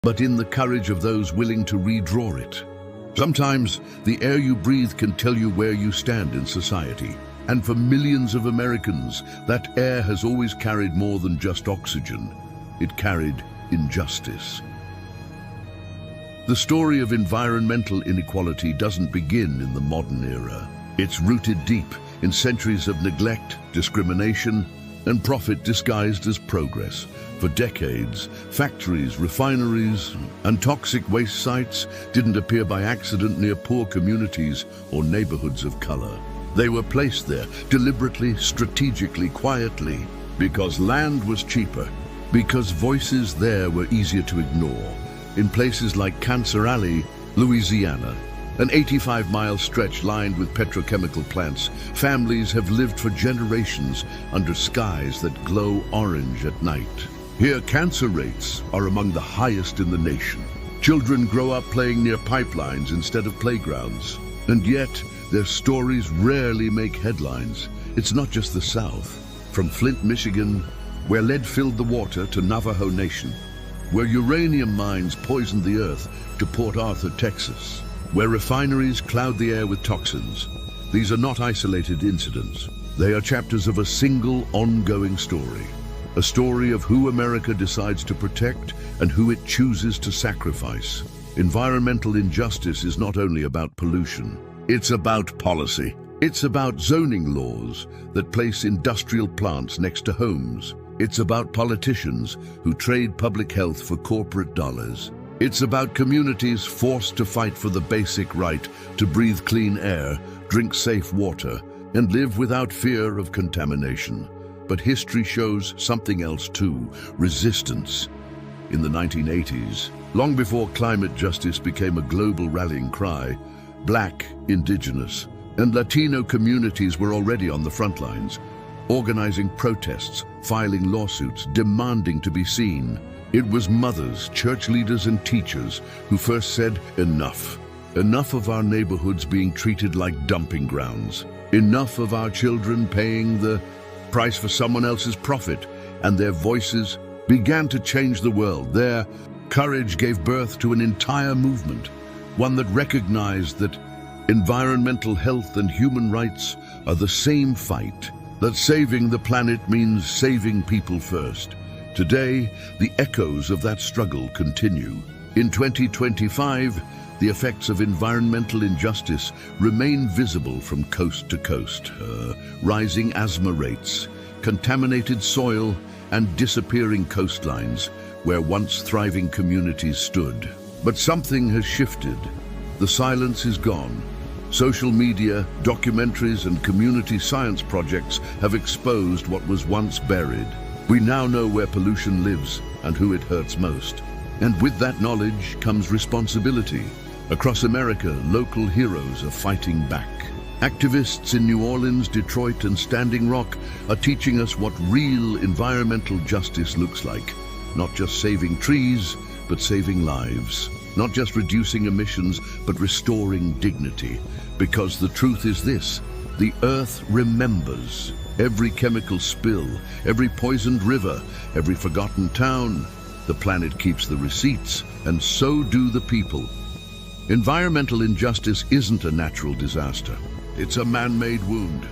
but in the courage of those willing to redraw it. Sometimes the air you breathe can tell you where you stand in society. And for millions of Americans, that air has always carried more than just oxygen. It carried injustice. The story of environmental inequality doesn't begin in the modern era. It's rooted deep in centuries of neglect, discrimination, and profit disguised as progress. For decades, factories, refineries, and toxic waste sites didn't appear by accident near poor communities or neighborhoods of color. They were placed there deliberately, strategically, quietly, because land was cheaper, because voices there were easier to ignore. In places like Cancer Alley, Louisiana, an 85-mile stretch lined with petrochemical plants, families have lived for generations under skies that glow orange at night. Here, cancer rates are among the highest in the nation. Children grow up playing near pipelines instead of playgrounds. And yet, their stories rarely make headlines. It's not just the South. From Flint, Michigan, where lead filled the water, to Navajo Nation, where uranium mines poisoned the earth, to Port Arthur, Texas, where refineries cloud the air with toxins. These are not isolated incidents. They are chapters of a single, ongoing story. A story of who America decides to protect and who it chooses to sacrifice. Environmental injustice is not only about pollution. It's about policy. It's about zoning laws that place industrial plants next to homes. It's about politicians who trade public health for corporate dollars. It's about communities forced to fight for the basic right to breathe clean air, drink safe water, and live without fear of contamination. But history shows something else too: resistance. In the 1980s, long before climate justice became a global rallying cry, Black, Indigenous, and Latino communities were already on the front lines, organizing protests, filing lawsuits, demanding to be seen. It was mothers, church leaders, and teachers who first said, enough. Enough of our neighborhoods being treated like dumping grounds. Enough of our children paying the price for someone else's profit. And their voices began to change the world. Their courage gave birth to an entire movement, one that recognized that environmental health and human rights are the same fight, that saving the planet means saving people first. Today, the echoes of that struggle continue. In 2025, the effects of environmental injustice remain visible from coast to coast. Rising asthma rates, contaminated soil, and disappearing coastlines where once thriving communities stood. But something has shifted. The silence is gone. Social media, documentaries, and community science projects have exposed what was once buried. We now know where pollution lives and who it hurts most. And with that knowledge comes responsibility. Across America, local heroes are fighting back. Activists in New Orleans, Detroit, and Standing Rock are teaching us what real environmental justice looks like. Not just saving trees, but saving lives. Not just reducing emissions, but restoring dignity. Because the truth is this: the earth remembers. Every chemical spill, every poisoned river, every forgotten town. The planet keeps the receipts, and so do the people. Environmental injustice isn't a natural disaster. It's a man-made wound.